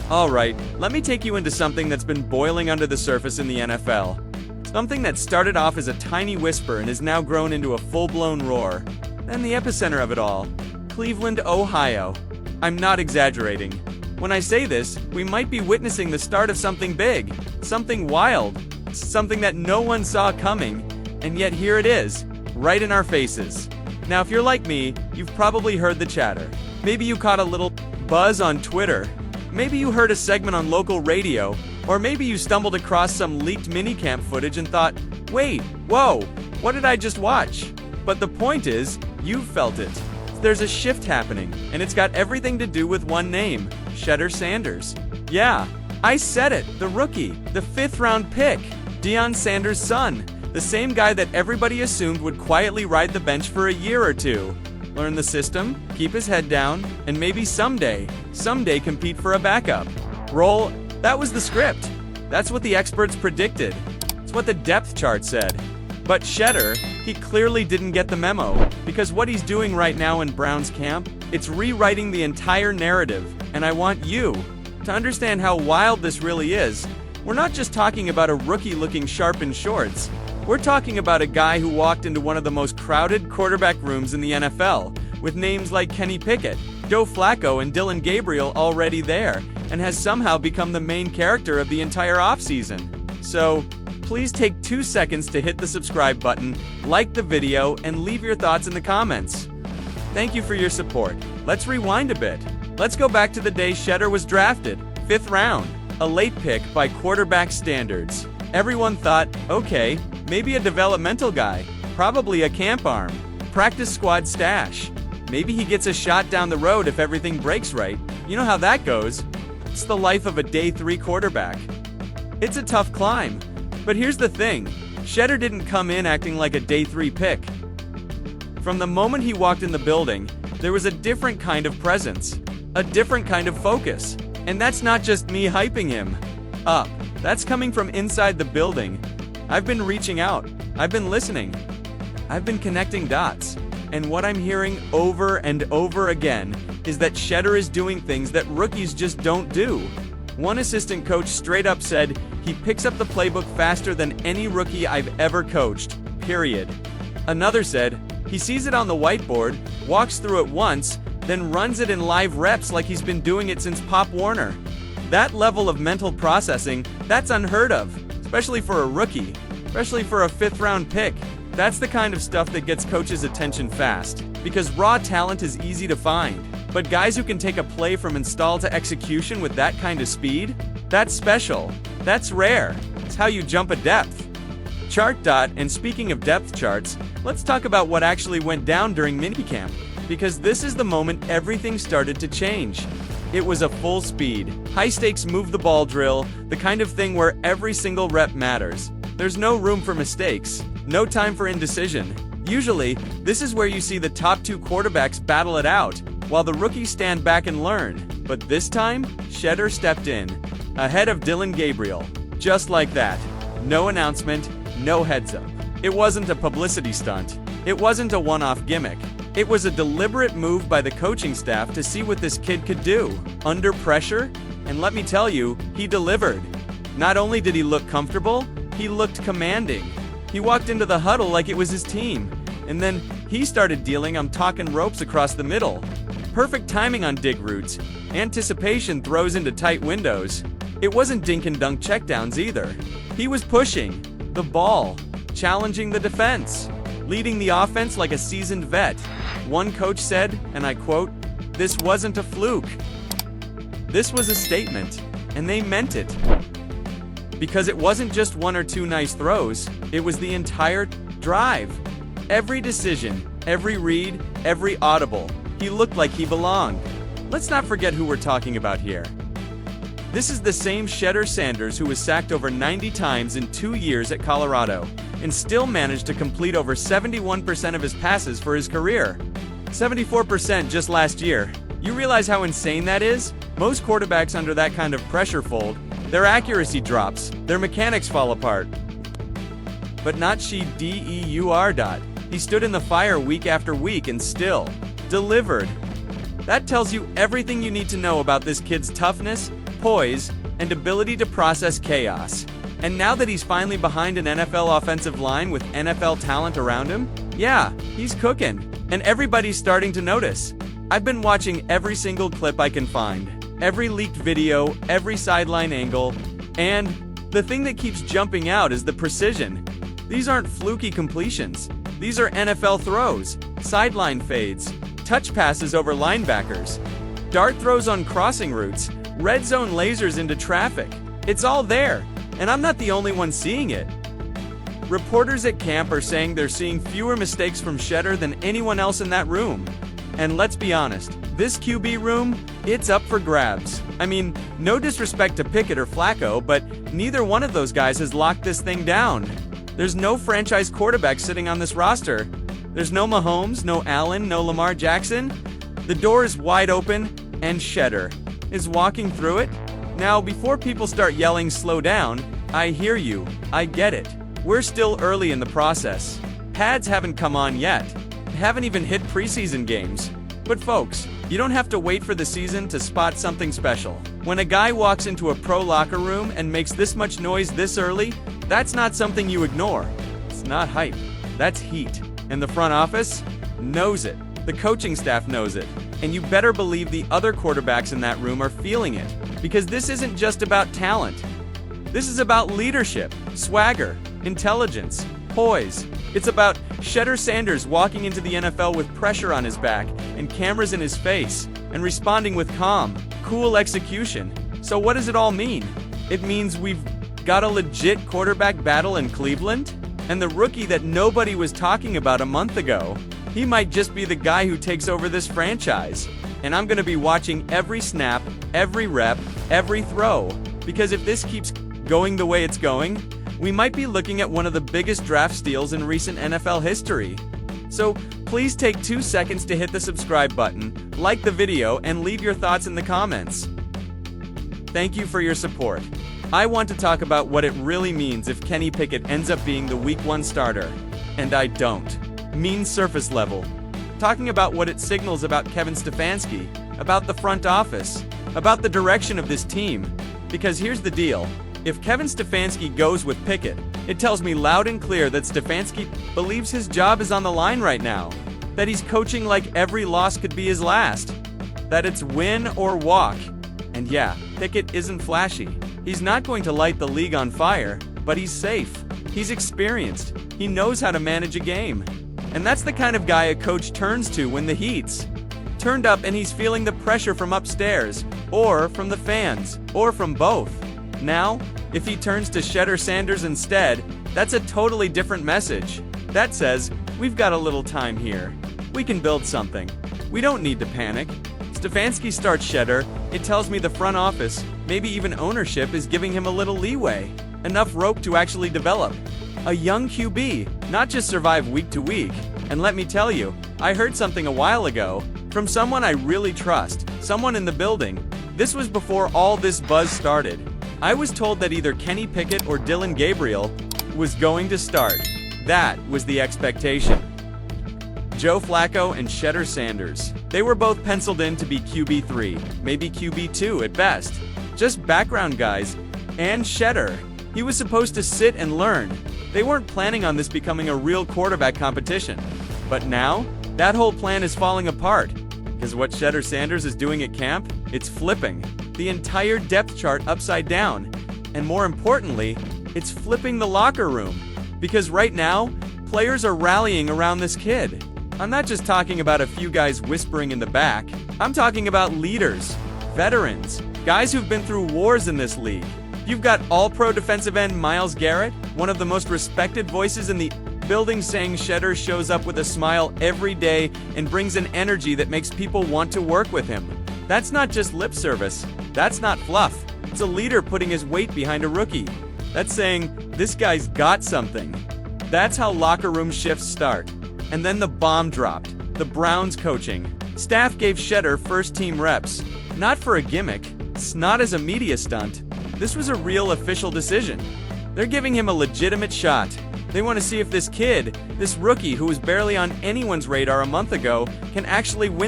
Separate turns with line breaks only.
Alright, let me take you into something that's been boiling under the surface in the NFL. Something that started off as a tiny whisper and has now grown into a full-blown roar. And the epicenter of it all, Cleveland, Ohio. I'm not exaggerating. When I say this, we might be witnessing the start of something big, something wild, something that no one saw coming, and yet here it is, right in our faces. Now if you're like me, you've probably heard the chatter. Maybe you caught a little buzz on Twitter. Maybe you heard a segment on local radio, or maybe you stumbled across some leaked minicamp footage and thought, wait, whoa, what did I just watch? But the point is, you've felt it. There's a shift happening, and it's got everything to do with one name, Shedeur Shanders. Yeah, I said it, the rookie, the 5th round pick, Deion Sanders' son, the same guy that everybody assumed would quietly ride the bench for a year or two. Learn the system, keep his head down, and maybe someday compete for a backup role. That was the script. That's what the experts predicted. It's what the depth chart said. But Shedeur, he clearly didn't get the memo, because what he's doing right now in Brown's camp, it's rewriting the entire narrative, and I want you to understand how wild this really is. We're not just talking about a rookie looking sharp in shorts. We're talking about a guy who walked into one of the most crowded quarterback rooms in the NFL, with names like Kenny Pickett, Joe Flacco, and Dillon Gabriel already there, and has somehow become the main character of the entire offseason. So, please take 2 seconds to hit the subscribe button, like the video, and leave your thoughts in the comments. Thank you for your support. Let's rewind a bit. Let's go back to the day Shedeur was drafted, 5th round, a late pick by quarterback standards. Everyone thought, okay, maybe a developmental guy, probably a camp arm, practice squad stash. Maybe he gets a shot down the road if everything breaks right. You know how that goes. It's the life of a day 3 quarterback. It's a tough climb. But here's the thing, Shedeur didn't come in acting like a day 3 pick. From the moment he walked in the building, there was a different kind of presence, a different kind of focus. And that's not just me hyping him up. That's coming from inside the building. I've been reaching out. I've been listening. I've been connecting dots. And what I'm hearing over and over again is that Shedeur is doing things that rookies just don't do. One assistant coach straight up said he picks up the playbook faster than any rookie I've ever coached, period. Another said he sees it on the whiteboard, walks through it once, then runs it in live reps like he's been doing it since Pop Warner. That level of mental processing, that's unheard of, especially for a rookie, especially for a 5th round pick. That's the kind of stuff that gets coaches' attention fast, because raw talent is easy to find. But guys who can take a play from install to execution with that kind of speed, that's special. That's rare. It's how you jump a depth chart. And speaking of depth charts, let's talk about what actually went down during minicamp, because this is the moment everything started to change. It was a full speed, high stakes move the ball drill, the kind of thing where every single rep matters. There's no room for mistakes, no time for indecision. Usually, this is where you see the top 2 quarterbacks battle it out, while the rookies stand back and learn. But this time, Shedeur stepped in, ahead of Dillon Gabriel. Just like that. No announcement, no heads up. It wasn't a publicity stunt. It wasn't a one-off gimmick. It was a deliberate move by the coaching staff to see what this kid could do, under pressure, and let me tell you, he delivered. Not only did he look comfortable, he looked commanding. He walked into the huddle like it was his team, and then he started dealing I'm talking ropes across the middle. Perfect timing on dig routes, anticipation throws into tight windows. It wasn't dink and dunk checkdowns either. He was pushing the ball, challenging the defense, leading the offense like a seasoned vet. One coach said, and I quote, "This wasn't a fluke. This was a statement," and they meant it. Because it wasn't just 1 or 2 nice throws, it was the entire drive. Every decision, every read, every audible, he looked like he belonged. Let's not forget who we're talking about here. This is the same Shedeur Shanders who was sacked over 90 times in 2 years at Colorado, and still managed to complete over 71% of his passes for his career. 74% just last year. You realize how insane that is? Most quarterbacks under that kind of pressure fold. Their accuracy drops, their mechanics fall apart. But not Shedeur. He stood in the fire week after week and still delivered. That tells you everything you need to know about this kid's toughness, poise, and ability to process chaos. And now that he's finally behind an NFL offensive line with NFL talent around him, yeah, he's cooking. And everybody's starting to notice. I've been watching every single clip I can find, every leaked video, every sideline angle, and the thing that keeps jumping out is the precision. These aren't fluky completions. These are NFL throws, sideline fades, touch passes over linebackers, dart throws on crossing routes, red zone lasers into traffic. It's all there, and I'm not the only one seeing it. Reporters at camp are saying they're seeing fewer mistakes from Shedeur than anyone else in that room. And let's be honest, this QB room, it's up for grabs. I mean, no disrespect to Pickett or Flacco, but neither one of those guys has locked this thing down. There's no franchise quarterback sitting on this roster. There's no Mahomes, no Allen, no Lamar Jackson. The door is wide open, and Shedeur is walking through it. Now, before people start yelling, slow down, I hear you, I get it. We're still early in the process. Pads haven't come on yet. Haven't even hit preseason games. But folks, you don't have to wait for the season to spot something special. When a guy walks into a pro locker room and makes this much noise this early, that's not something you ignore. It's not hype. That's heat. And the front office knows it. The coaching staff knows it. And you better believe the other quarterbacks in that room are feeling it. Because this isn't just about talent. This is about leadership, swagger, intelligence, poise. It's about Shedeur Shanders walking into the NFL with pressure on his back and cameras in his face and responding with calm, cool execution. So what does it all mean? It means we've got a legit quarterback battle in Cleveland? And the rookie that nobody was talking about a month ago, he might just be the guy who takes over this franchise. And I'm going to be watching every snap, every rep, every throw. Because if this keeps going the way it's going, we might be looking at one of the biggest draft steals in recent NFL history. So please take 2 seconds to hit the subscribe button, like the video, and leave your thoughts in the comments. Thank you for your support. I want to talk about what it really means if Kenny Pickett ends up being the Week 1 starter. And I don't mean surface level. Talking about what it signals about Kevin Stefanski, about the front office, about the direction of this team. Because here's the deal. If Kevin Stefanski goes with Pickett, it tells me loud and clear that Stefanski believes his job is on the line right now, that he's coaching like every loss could be his last, that it's win or walk. And yeah, Pickett isn't flashy. He's not going to light the league on fire, but he's safe. He's experienced. He knows how to manage a game. And that's the kind of guy a coach turns to when the heat's turned up and he's feeling the pressure from upstairs, or from the fans, or from both. Now, if he turns to Shedeur Shanders instead, that's a totally different message. That says, we've got a little time here. We can build something. We don't need to panic. Stefanski starts Shedeur. It tells me the front office, maybe even ownership, is giving him a little leeway. Enough rope to actually develop. A young QB, not just survive week to week. And let me tell you, I heard something a while ago from someone I really trust, someone in the building. This was before all this buzz started. I was told that either Kenny Pickett or Dillon Gabriel was going to start. That was the expectation. Joe Flacco and Shedeur Shanders. They were both penciled in to be QB3, maybe QB2 at best. Just background guys. And Shedeur. He was supposed to sit and learn. They weren't planning on this becoming a real quarterback competition. But now, that whole plan is falling apart. Because what Shedeur Shanders is doing at camp, it's flipping the entire depth chart upside down. And more importantly, it's flipping the locker room. Because right now, players are rallying around this kid. I'm not just talking about a few guys whispering in the back. I'm talking about leaders, veterans, guys who've been through wars in this league. You've got all-pro defensive end Myles Garrett, one of the most respected voices in the building, saying Shedeur shows up with a smile every day and brings an energy that makes people want to work with him. That's not just lip service. That's not fluff. It's a leader putting his weight behind a rookie. That's saying, this guy's got something. That's how locker room shifts start. And then the bomb dropped. The Browns coaching staff gave Shedeur first-team reps. Not for a gimmick. It's not as a media stunt. This was a real official decision. They're giving him a legitimate shot. They want to see if this kid, this rookie who was barely on anyone's radar a month ago, can actually win.